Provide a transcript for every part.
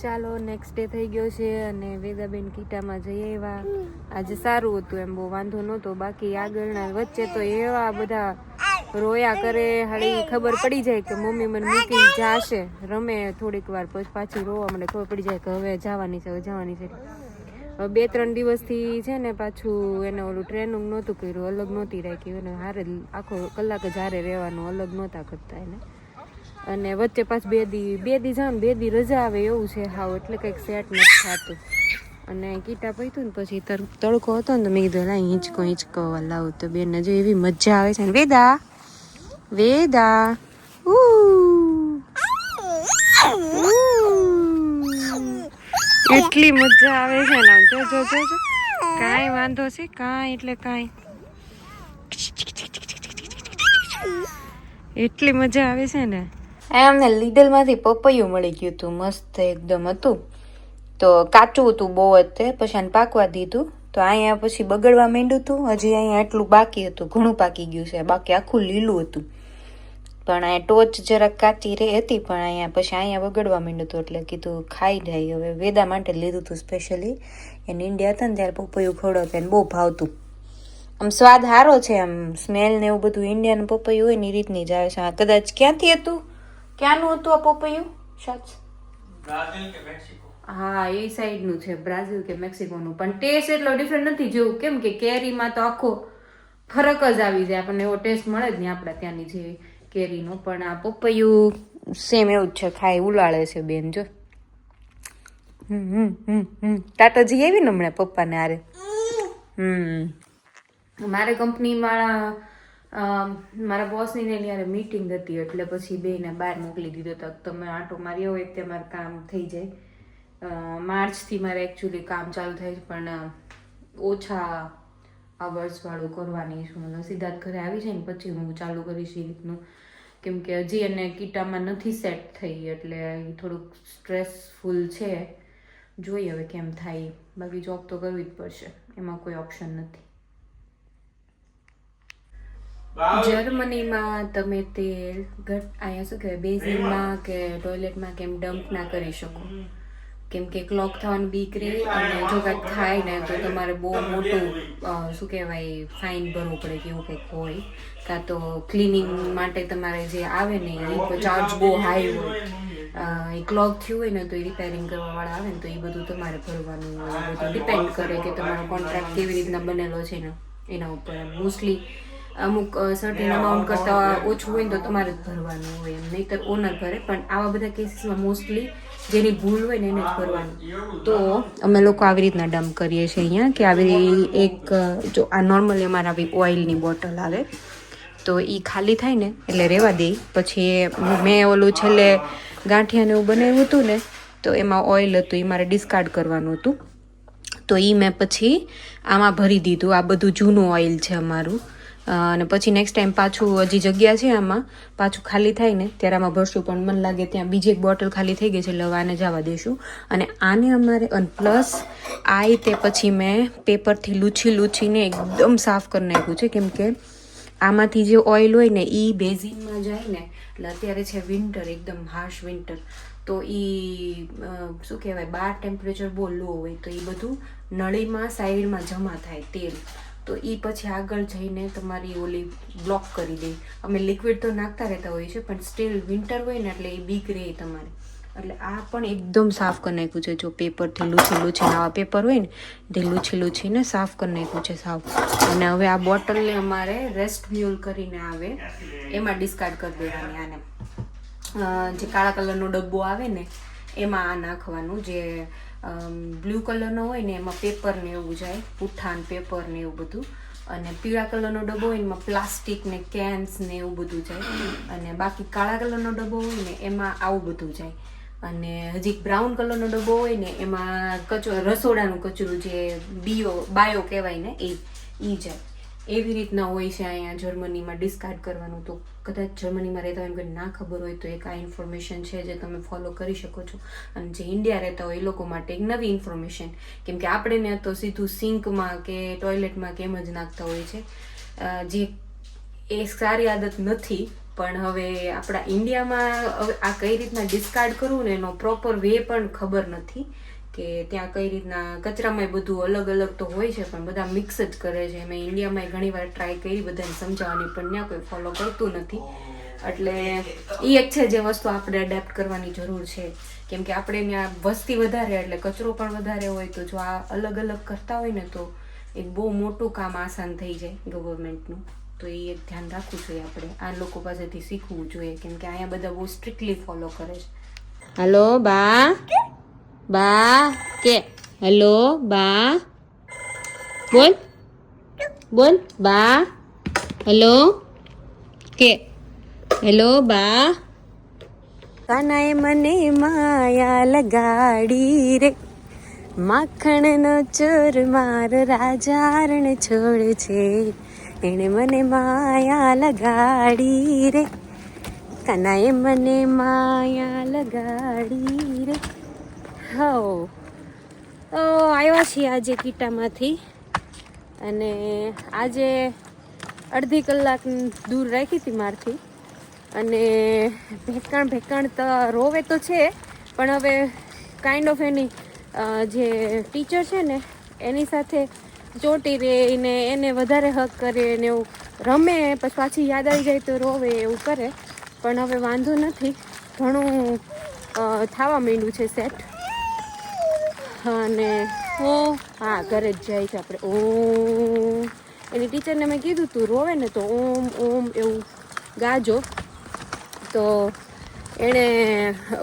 ચાલો next day થઈ ગયો છે અને વેદાબેન કીટામાં જઈ આવ્યા. આજે સારું હતું, એમ બહુ વાંધો નહોતો. બાકી આગળના વચ્ચે તો એવા બધા રોયા કરે, હાળી ખબર પડી જાય કે મમ્મી મને મૂકીને જાશે, રમે થોડીક વાર પછી પાછી રોવા મને ખબર પડી જાય કે હવે જવાની છે, હવે જવાની છે. હવે 2-3 દિવસથી છે ને પાછું એને ઓલું ટ્રેનિંગ નહોતું કર્યું, અલગ નહોતી રાખી, એને હારે આખો કલાક જ હારે રહેવાનું, અલગ નહોતા કરતા એને. અને વચ્ચે પાછું 2 દી જાવ ને 2 દી રજા આવે એવું છે હાવ, એટલે કંઈક સેટ નથી થતું. અને કીટા પૈતું ને પછી તડકો હતો ને તો મેં કીધું લાઈ હિંચકો લાવું, તો બેનને જો એવી મજા આવે છે ને. વેદા એટલી મજા આવે છે ને, જો જો જો જો કાંઈ વાંધો છે કાંઈ, એટલે કાંઈ એટલી મજા આવે છે ને. અમને લીડલ માંથી પપૈયું મળી ગયું હતું, મસ્ત એકદમ હતું. તો કાચું હતું બહુ જ, તે પછી આને પાકવા દીધું. તો અહીંયા પછી બગડવા માંડ્યું હતું, હજી અહીંયા એટલું બાકી હતું, ઘણું પાકી ગયું છે, બાકી આખું લીલું હતું. પણ અહીંયા ટોચ જરાક કાચી હતી, પણ અહીંયા પછી અહીંયા બગડવા માંડ્યું હતું, એટલે કીધું ખાઈ જાય. હવે વેદા માટે લીધું હતું સ્પેશિયલી, એને ઇન્ડિયા હતા ને ત્યારે પપૈયું ખવડાવતા એને બહુ ભાવતું. આમ સ્વાદ સારો છે, આમ સ્મેલ ને એવું બધું ઇન્ડિયન પપૈયું હોય ને એ રીતની જ આવે છે. આ કદાચ ક્યાંથી હતું, ક્યાંનું હતું આ પપૈયું? બ્રાઝિલ કે મેક્સિકો? હા, એ સાઈડનું છે, બ્રાઝિલ કે મેક્સિકોનું. પણ ટેસ્ટ એટલો ડિફરન્ટ નથી જેવું, કેમ કે કેરીમાં તો આખો ફરક જ આવી જાય, આપણને એવો ટેસ્ટ મળે જ નહીં આપણા ત્યાંની જે કેરીનો. પણ આ પપૈયું સેમ એવું જ છે, ખાઈ ઉલાળે છે બેન. જો ટાટાજી આવી ને હમણાં પપ્પાને હારે. મારે કંપનીમાં મારા બોસની ને ત્યારે મીટિંગ હતી, એટલે પછી બેને બહાર મોકલી દીધો હતો. તમે આટો મારી આવો, એક મારે કામ થઈ જાય. માર્ચથી મારે એકચ્યુઅલી કામ ચાલુ થાય છે, પણ ઓછા અવર્સ વાળું કરવાની છું. મતલબ સીધા જ ઘરે આવી જાય ને પછી હું ચાલુ કરીશ એ રીતનું, કેમ કે હજી એને કીટામાં નથી સેટ થઈ, એટલે થોડુંક સ્ટ્રેસફુલ છે. જોઈએ હવે કેમ થાય. બાકી જોબ તો કરવી જ પડશે, એમાં કોઈ ઓપ્શન નથી. જર્મનીમાં તમે તેલ અહીંયા શું કહેવાય બેઝિનમાં કે ટોયલેટમાં કેમ ડમ્પ ના કરી શકો, કેમ કે ક્લોક થવાનું બીક રહે, અને જો કંઈક થાય ને તો તમારે બહુ મોટું શું કહેવાય ફાઇન ભરવું પડે કે એવું કંઈક હોય, કાં તો ક્લિનિંગ માટે તમારે જે આવે ને એ ચાર્જ બહુ હાઈ હોય. એ ક્લોક થયું હોય ને તો એ રિપેરિંગ કરવાવાળા આવે ને તો એ બધું તમારે ભરવાનું હોય. એ બધું ડિપેન્ડ કરે કે તમારો કોન્ટ્રાક્ટ કેવી રીતના બનેલો છે ને એના ઉપર. મોસ્ટલી અમુક સર્ટેન અમાઉન્ટ કરતાં ઓછું હોય ને તો તમારે જ ભરવાનું હોય, એમ નહીંતર ઓનર ભરે. પણ આવા બધા કેસીસમાં મોસ્ટલી જેની ભૂલ હોય ને એને જ ભરવાનું. તો અમે લોકો આવી રીતના ડમ્પ કરીએ છીએ અહીંયા, કે આવી એક જો આ નોર્મલી અમારે આવી ઓઇલની બોટલ આવે, તો એ ખાલી થાય ને એટલે રહેવા દે. પછી મેં ઓલું છેલ્લે ગાંઠિયાને એવું બનાવ્યું હતું ને, તો એમાં ઓઇલ હતું, એ મારે ડિસ્કાર્ડ કરવાનું હતું. તો એ મેં પછી આમાં ભરી દીધું. આ બધું જૂનું ઓઇલ છે અમારું. અને પછી નેક્સ્ટ ટાઈમ પાછું હજી જગ્યા છે આમાં, પાછું ખાલી થાય ને ત્યારે આમાં ભરશું. પણ મને લાગે ત્યાં બીજી એક બોટલ ખાલી થઈ ગઈ છે, એટલે હવે આને જવા દઈશું. અને આને અમારે પ્લસ આ રીતે પછી મેં પેપરથી લૂછીને એકદમ સાફ કરી નાખ્યું છે, કેમ કે આમાંથી જે ઓઇલ હોય ને એ બેઝિનમાં જાય ને. એટલે અત્યારે છે વિન્ટર, એકદમ હાર્શ વિન્ટર, તો એ શું કહેવાય બહાર ટેમ્પરેચર બહુ લો હોય, તો એ બધું નળીમાં સાઈડમાં જમા થાય તેલ, તો એ પછી આગળ જઈને તમારી ઓલી બ્લોક કરી દે. અમે લિક્વિડ તો નાખતા રહેતા હોઈએ છીએ, પણ સ્ટીલ વિન્ટર હોય ને એટલે એ બીક રહે તમારે. એટલે આ પણ એકદમ સાફ કરી નાખ્યું છે. જો પેપરથી લૂછીને આવા પેપર હોય ને તે લૂછીને સાફ કરી નાખ્યું છે સાફ. અને હવે આ બોટલને અમારે રેસ્ટ મ્યુલ કરીને આવે એમાં ડિસ્કાર્ડ કરી દેવાની. આને જે કાળા કલરનો ડબ્બો આવે ને એમાં આ નાખવાનું. જે બ્લુ કલરનો હોય ને એમાં પેપર ને એવું જાય, પુઠ્ઠાન પેપર ને એવું બધું. અને પીળા કલરનો ડબ્બો હોય ને એમાં પ્લાસ્ટિક ને કેન્સ ને એવું બધું જાય. અને બાકી કાળા કલરનો ડબ્બો હોય ને એમાં આવું બધું જાય. અને હજી બ્રાઉન કલરનો ડબ્બો હોય ને એમાં રસોડાનું કચરું જે બાયો કહેવાય ને એ જાય. એવી રીતના હોય છે અહીંયા જર્મનીમાં ડિસ્કાર્ડ કરવાનું. તો કદાચ જર્મનીમાં રહેતા હોય એમ ના ખબર હોય તો એક આ ઇન્ફોર્મેશન છે જે તમે ફોલો કરી શકો છો. અને જે ઇન્ડિયા રહેતા હોય એ લોકો માટે એક નવી ઇન્ફોર્મેશન, કેમ કે આપણે ને તો સીધું સિંકમાં કે ટોયલેટમાં કેમ જ નાખતા હોય છે, જે એ સારી આદત નથી. પણ હવે આપણા ઇન્ડિયામાં હવે આ કઈ રીતના ડિસ્કાર્ડ કરવું ને એનો પ્રોપર વે પણ ખબર નથી કે ત્યાં કઈ રીતના કચરામાં બધું અલગ અલગ તો હોય છે પણ બધા મિક્સ જ કરે છે. મેં ઇન્ડિયામાં ઘણી વાર ટ્રાય કરી બધાને સમજાવવાની પણ ત્યાં કોઈ ફોલો કરતું નથી. એટલે એ એક છે જે વસ્તુ આપણે એડેપ્ટ કરવાની જરૂર છે, કેમ કે આપણે ત્યાં વસ્તી વધારે એટલે કચરો પણ વધારે હોય. તો જો આ અલગ અલગ કરતા હોય ને તો એક બહુ મોટું કામ આસાન થઈ જાય ગવર્મેન્ટનું. તો એ એક ધ્યાન રાખવું જોઈએ આપણે, આ લોકો પાસેથી શીખવું જોઈએ, કેમ કે અહીંયા બધા બહુ સ્ટ્રિક્ટલી ફોલો કરે છે. હેલો બા, બા કે હેલો બા, બોલ બોલ બા, હેલો કે હેલો બા. કાનાએ મને માયા લગાડી રે, માખણનો ચોર મારો રાજા રણ છોડ છે, એણે મને માયા લગાડી રે, કાનાએ મને માયા લગાડી રે. હો તો આવ્યા છીએ આજે કીટામાંથી, અને આજે અડધી કલાક દૂર રાખી હતી મારથી, અને ભેકાણ તો રોવે તો છે પણ હવે કાઇન્ડ ઓફ એની જે ટીચર છે ને એની સાથે ચોટી રહે ને એને વધારે હક કરે ને એવું રમે, પછી પાછી યાદ આવી જાય તો રોવે એવું કરે. પણ હવે વાંધો નથી, ઘણું થવા માંડ્યું છે સેટ. અને હા ઘરે જ જાય છે આપણે. ઓમ એની ટીચરને મેં કીધું તું રોવે ને તો ઓમ ઓમ એવું ગાજો. તો એણે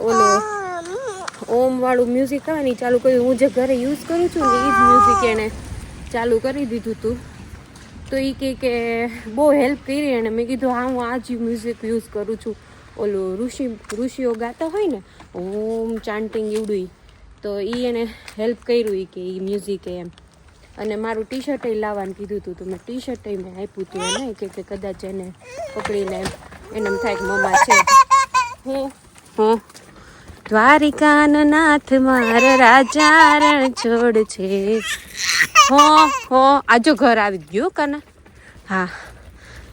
ઓલું ઓમ વાળું મ્યુઝિક આવે ને ચાલુ કર્યું. હું જે ઘરે યુઝ કરું છું ને એ જ મ્યુઝિક એણે ચાલુ કરી દીધું હતું. તો એ કે બહુ હેલ્પ કરી એને. મેં કીધું હા હું આ જ મ્યુઝિક યુઝ કરું છું, ઓલું ઋષિઓ ગાતા હોય ને ઓમ ચાન્ટિંગ એવડું. તો એ એને હેલ્પ કર્યું કે એ મ્યુઝિક એમ. અને મારું ટી શર્ટ લાવવાનું કીધું હતું, તો મેં ટી શર્ટ મેં આપ્યું હતું એને કે કદાચ એને પકડીને એને એમ થાય કે મમ્મા છે. હું દ્વારિકાનો નાથ મારો રાજા રણ છોડ છે. આજો ઘર આવી ગયું કાના. હા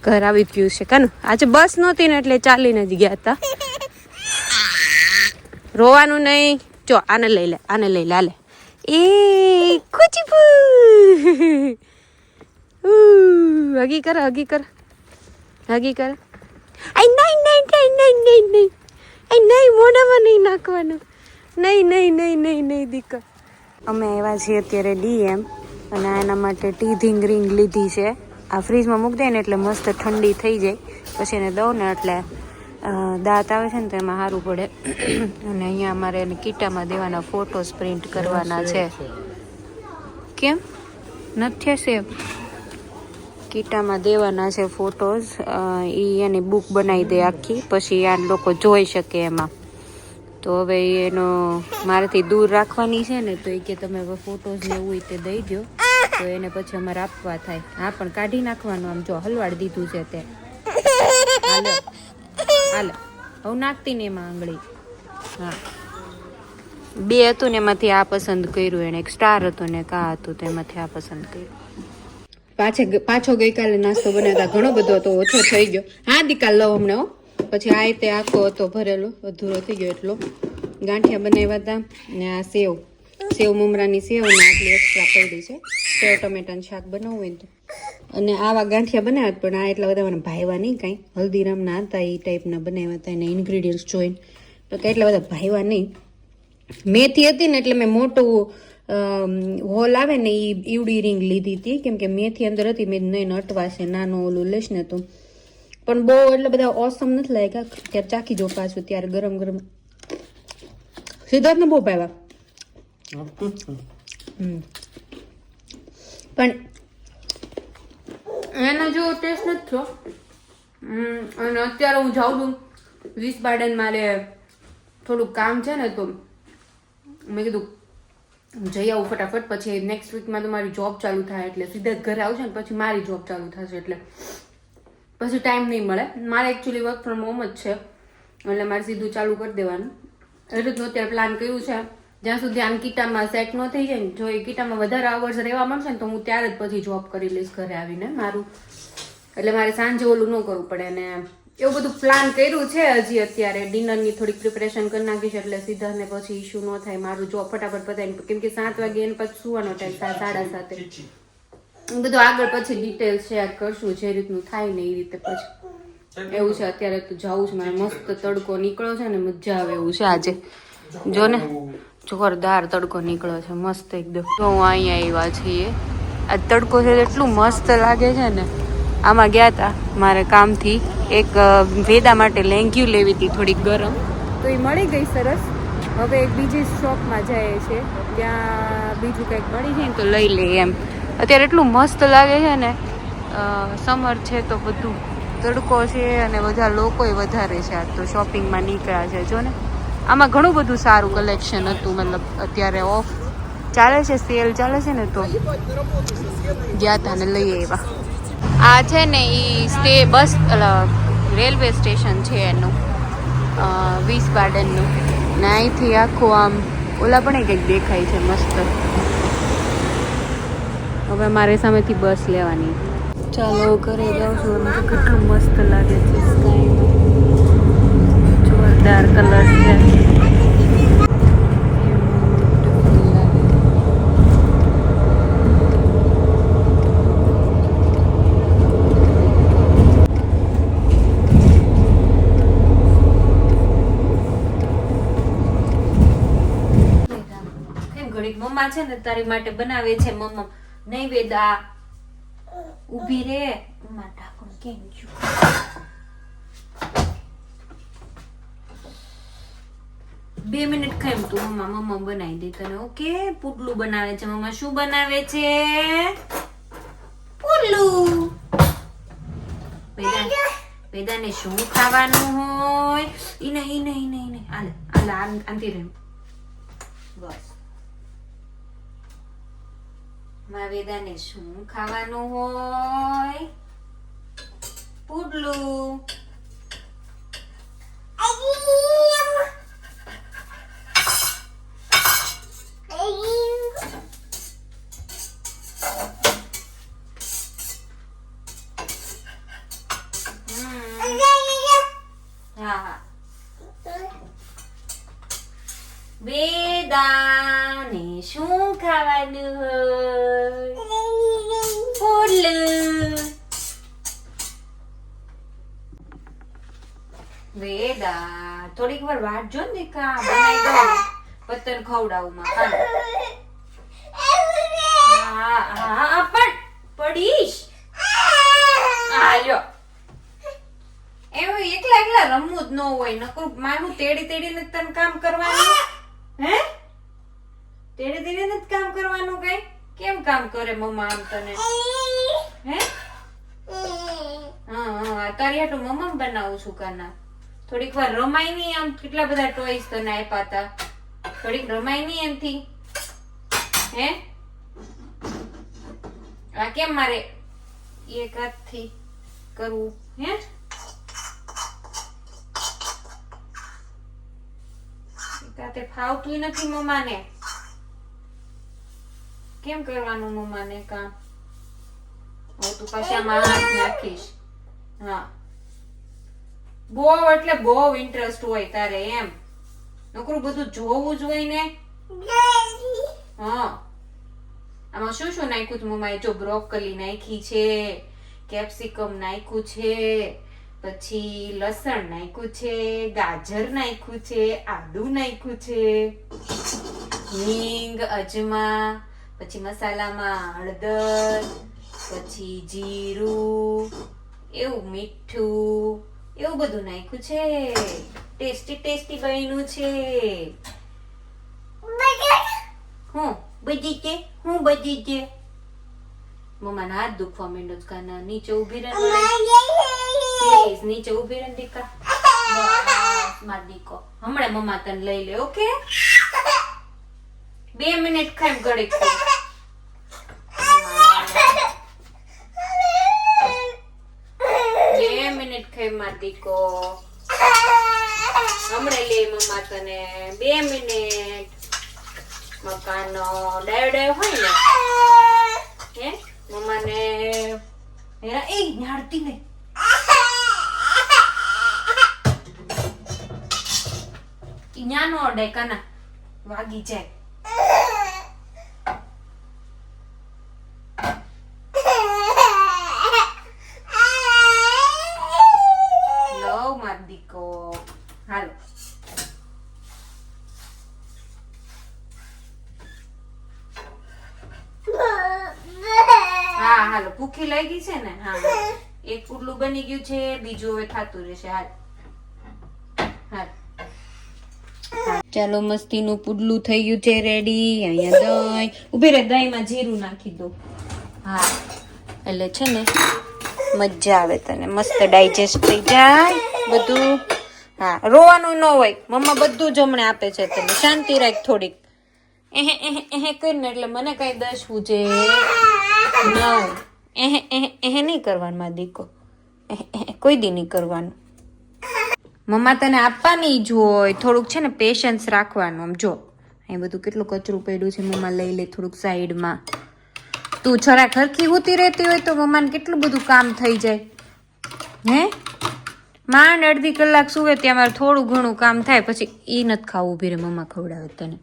ઘર આવી ગયું છે કાનું. આજે બસ નહોતી ને એટલે ચાલીને જ ગયા હતા. રોવાનું નહીં. જો આને લઈ લે, આને લઈ લે, હાલે. એ ખુચી હગી કર, હગી કર, હગી કર. નહીં મોઢામાં નહીં નાખવાનું. નહીં દીકર. અમે આવ્યા છીએ અત્યારે DM, અને એના માટે ટીધિંગ રિંગ લીધી છે. આ ફ્રીજમાં મૂકી દે ને એટલે મસ્ત ઠંડી થઈ જાય, પછી એને દઉં ને એટલે દાંત આવે છે ને તો એમાં સારું પડે. અને અહીંયા અમારે એને કીટામાં દેવાના ફોટોસ પ્રિન્ટ કરવાના છે. કેમ નથી સેવ? કીટામાં દેવાના છે ફોટોઝ. એ એની બુક બનાવી દે આખી, પછી આ લોકો જોઈ શકે એમાં. તો હવે એનો મારાથી દૂર રાખવાની છે ને, તો એ કે તમે હવે ફોટોઝ ને એવું તે દઈ દો, તો એને પછી અમારે આપવા થાય. હા પણ કાઢી નાખવાનું. આમ જો હલવાડી દીધું છે તે. હાલે હવે નાખતી ને એમાં આંગળી. હા 2 હતું ને એમાંથી આ પસંદ કર્યું એને. એક સ્ટાર હતું ને કા હતું, તો એમાંથી આ પસંદ કર્યું. પાછો ગઈકાલે નાસ્તો બનાવતા ઘણો બધો હતો, ઓછો થઈ ગયો. હા દીકા લવ અમને હો. પછી આ તે આખો હતો ભરેલો, અધૂરો થઈ ગયો એટલો. ગાંઠિયા બનાવ્યા હતા ને આ સેવ મમરાની સેવ ને આટલી એક્સ્ટ્રા પડી છે. સેવ ટમેટાનું શાક બનાવવું હોય તો. અને આવા ગાંઠિયા બનાવ્યા, પણ આ એટલા બધા મને ભાવ્યા નહીં કાંઈ. હલ્દીરામના હતા એ ટાઈપના બનાવ્યા હતા, એને ઇન્ગ્રીડિયન્ટ્સ જોઈને તો કાંઈ એટલા બધા ભાવ્યા નહીં. મેથી હતી ને એટલે મેં મોટું હોલ આવે ને એ ઈવડી રિંગ લીધી હતી, કેમ કે મેથી અંદર હતી. મેં નહીં અટવાશે, નાનું ઓલું લઈશ ને તો. પણ બહુ એટલે બધા ઓસમ નથી લાગ્યા. ત્યારે ચાખી જો પાછું, ત્યારે ગરમ ગરમ. સિદ્ધાર્થને બહુ ભાવ્યા. પણ એનો જો ટેસ્ટ નથી થયો. અને અત્યારે હું જાઉં છું વિસબાર્ડન, મારે થોડુંક કામ છે ને, તો મેં કીધું જઈ આવું ફટાફટ. પછી નેક્સ્ટ વીકમાં તો મારી જોબ ચાલુ થાય, એટલે સીધા જ ઘરે આવશે ને પછી મારી જોબ ચાલુ થશે, એટલે પછી ટાઈમ નહીં મળે. મારે એકચ્યુઅલી વર્ક ફ્રોમ હોમ જ છે, એટલે મારે સીધું ચાલુ કરી દેવાનું. એટલે તો અત્યારે પ્લાન કર્યું છે, જ્યાં સુધી આમ કીટામાં સેટ ન થઈ જાય ને, જો એ કીટામાં વધારે અવર્સ રહેવા મળશે ને તો હું ત્યારે જ પછી જોબ કરી લઈશ ઘરે આવીને મારું. એટલે મારે સાંજે ઓલું ન કરવું પડે, અને એવું બધું પ્લાન કર્યું છે હજી અત્યારે ડિનરની થોડીક પ્રિપરેશન કરી નાખીશ એટલે સીધા ને પછી ઇશ્યુ ન થાય મારું જો ફટાફટ પતાવીને કેમ કે 7 વાગે એને પછી સુવાનો ટાઈમ 7:30 બધું આગળ પછી ડિટેલ શેર કરશું જે રીતનું થાય ને એ રીતે પછી એવું છે અત્યારે તો જવું છે મારે મસ્ત તડકો નીકળ્યો છે ને મજા આવે એવું છે આજે જો ને જોરદાર તડકો નીકળ્યો છે મસ્ત એકદમ તો અહીંયા આવ્યા છીએ આ તડકો છે એટલું મસ્ત લાગે છે ને આમાં ગયા હતા મારે કામથી એક વેદા માટે લેંગ્યુ લેવી હતી થોડીક ગરમ તો એ મળી ગઈ સરસ હવે એક બીજી શોપમાં જાય છે ત્યાં બીજું કંઈક મળી જાય ને તો લઈ લે એમ અત્યારે એટલું મસ્ત લાગે છે ને સમર છે તો બધું તડકો છે અને બધા લોકોય વધારે છે આજ તો શોપિંગમાં નીકળ્યા છે જો ને આમાં ઘણું બધું સારું કલેક્શન હતું મતલબ અત્યારે ઓફ ચાલે છે સેલ ચાલે છે ને તો ગયા હતા ને લઈ આવ્યા આ છે ને એ સ્ટે બસ રેલવે સ્ટેશન છે એનું વીસ ગાર્ડનનું ને અહીંથી આખું આમ ઓલા પણ કંઈક દેખાય છે મસ્ત હવે મારે સામેથી બસ લેવાની ચાલો ઘરે જાઉં છું મને તો કેટલું મસ્ત લાગે છે સ્કાય જોરદાર કલર છે મમ્મા છે ને તારી માટે બનાવે છે મમ્મા નહીં વેદા ઊભી રે મમ્મા ઢાંકણ કેમ છું 2 મિનિટ ખાઈમ તું મમ્મા બનાવી દે તને ઓકે પુડલું બનાવે છે મમ્મા શું બનાવે છે પુડલું વેદાને શું ખાવાનું હોય ઈ નહીં આલે આંતી રહે બસ માં વેદાને શું ખાવાનું હોય પુડલું વેદાને શું ખાવાનું હોય પુડલું વેદા થોડીક વાર વાટ જો ને કા બનાવી દો પતન ખવડાવું માં હા પણ પડીશ આયો એવું એકલા રમવું જ ન હોય નકરું માનું તેડીને તને કામ કરવાનું હે તેડીને જ કામ કરવાનું કઈ કેમ કામ કરે મમ્મા આમ તને હે હા તારી હાટું મમ્મા બનાવું છું કાના થોડીક વાર રમાય નહીં આમ કેટલા બધા ટોયસ તને આપ્યા હતા થોડીક રમાય નહીં એમથી હે આ કેમ મારે એક હાથથી કરવું હે તે ફાવતું નથી મમ્માને કેમ કરવાનું મમ્માને કામ હવે તું પાછા આમાં હાથ નાખીશ હા બહુ એટલે બહુ ઇન્ટરેસ્ટ હોય તારે એમ નકરું બધું જોવું જ હોય ને હા આમાં શું શું નાખ્યું છે મમ્માએ જો બ્રોકોલી નાખી છે કેપ્સિકમ નાખ્યું છે પછી લસણ નાખ્યું છે ગાજર નાખ્યું છે આદુ નાખ્યું છે હિંગ અજમા પછી મસાલામાં હળદર પછી જીરું એવું મીઠું એવું બધું નાખ્યું છે ટેસ્ટી બન્યું છે હું બધી છે મમ્માના હાથ દુખવા માંડ્યો છે કાના નીચે ઊભી રહે પ્લીઝ નીચે ઊભી રહે દીકા માર દીકો હમણાં મમ્મા તને લઈ લે ઓકે 2 મિનિટ ખાઈ ઘડીક 2 મિનિટ ખાઈ માર દીકો હમણાં લે મમ્મા તને 2 મિનિટ મકાનો ડાયો હોય ને હે મમ્માને હેરા એ ન્યાડતી નહીં ન્યા નો અડે કાના, વાગી જાય. લો માર દીકો, હાલો. હા હાલો, ભૂખી લાગી છે ને? હા, એક પુડલું બની ગયું છે, બીજું હવે થાતું રહેશે. હાલ હાલ. ચાલો, મસ્તીનું પુડલું થઈ ગયું છે રેડી. અહીંયા દહીં ઉભી રે, દહીંમાં જીરું નાખી દો. હા, એટલે છે ને મજા આવે તને, મસ્ત ડાયજેસ્ટ થઈ જાય બધું. હા, રોવાનું ન હોય, મમ્મા બધું જમણે આપે છે તને, શાંતિ રાખ થોડીક. એહે એહે એહે કરીને એટલે મને કઈ દસવું છે નહીં. એહે એહે એહે નહીં કરવાનું મારા દીકો, એહે એહે કોઈ દી નહીં કરવાનું. મમ્મા તને આપવાની જ હોય, થોડુંક છે ને પેશન્સ રાખવાનું. આમ જો અહીં બધું કેટલું કચરું પડ્યું છે, મમ્મા લઈ લે થોડુંક સાઈડમાં. તું જરા ખરખી હોતી રહેતી હોય તો મમ્માને કેટલું બધું કામ થઈ જાય. હે માંડ અડધી કલાક સુવે ત્યાં મારે થોડું ઘણું કામ થાય, પછી એ નથી ખાવું. ઉભી રે, મમ્મા ખવડાવે તને.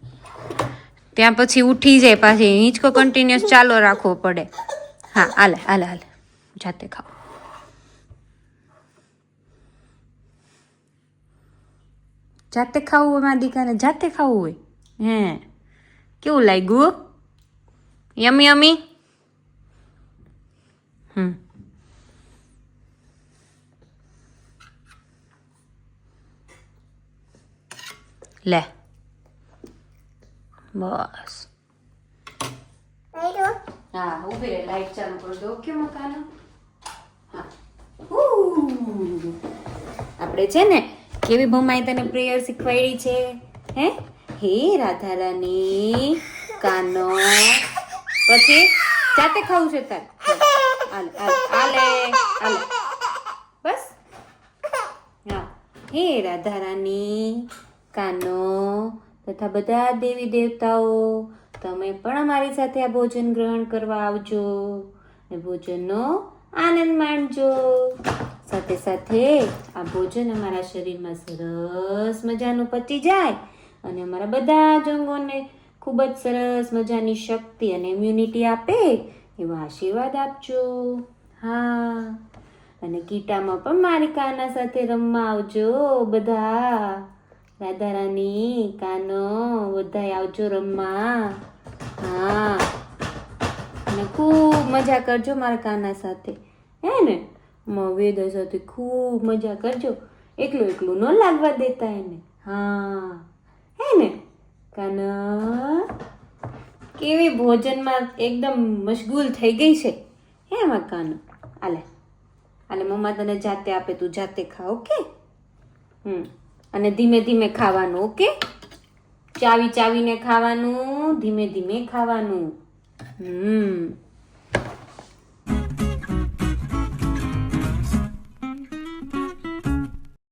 ત્યાં પછી ઉઠી જાય પાછી, હિંચકો કન્ટિન્યુઅસ ચાલો રાખવો પડે. હા હાલે હાલે હાલે, જાતે ખાઓ. જાતે ખાવું હોય મારા દીકાને, જાતે ખાવું હોય. હે કેવું લાગ્યું? યમી યમી. લે બસ. હા ઉભી રે, લાઈટ ચાલુ કરી દો. કે મકાનો હા. આપણે છે ને કેવી ભમાઈ તને પ્રેયર શીખવાડી છે? હે રાધા રાની કાનો. પછી જાતે ખાવું છે તાર? આલે આલે આલે બસ. હા, હે રાધા રાની કાનો તથા બધા દેવી દેવતાઓ, તમે પણ અમારી સાથે આ ભોજન ગ્રહણ કરવા આવજો અને ભોજનનો આનંદ માણજો. સાથે સાથે આ ભોજન અમારા શરીરમાં સરસ મજાનું પચી જાય અને અમારા બધા જ અંગોને ખૂબ જ સરસ મજાની શક્તિ અને ઇમ્યુનિટી આપે એવા આશીર્વાદ આપજો. હા, અને કીટામાં પણ મારી કાના સાથે રમવા આવજો બધા. રાધા રાની કાનો બધાય આવજો રમવા. હા, અને ખૂબ મજા કરજો મારા કાના સાથે, હે ને? વેદા સાથે ખૂબ મજા કરજો, એકલું એકલું ન લાગવા દેતા એને. હા હે ને કાના? કેવી ભોજનમાં એકદમ મશગુલ થઈ ગઈ છે હે મારા કાનો? આલે આલે, મમ્મા તને જાતે આપે, તું જાતે ખા. ઓકે? અને ધીમે ધીમે ખાવાનું. ઓકે? ચાવી ચાવીને ખાવાનું, ધીમે ધીમે ખાવાનું.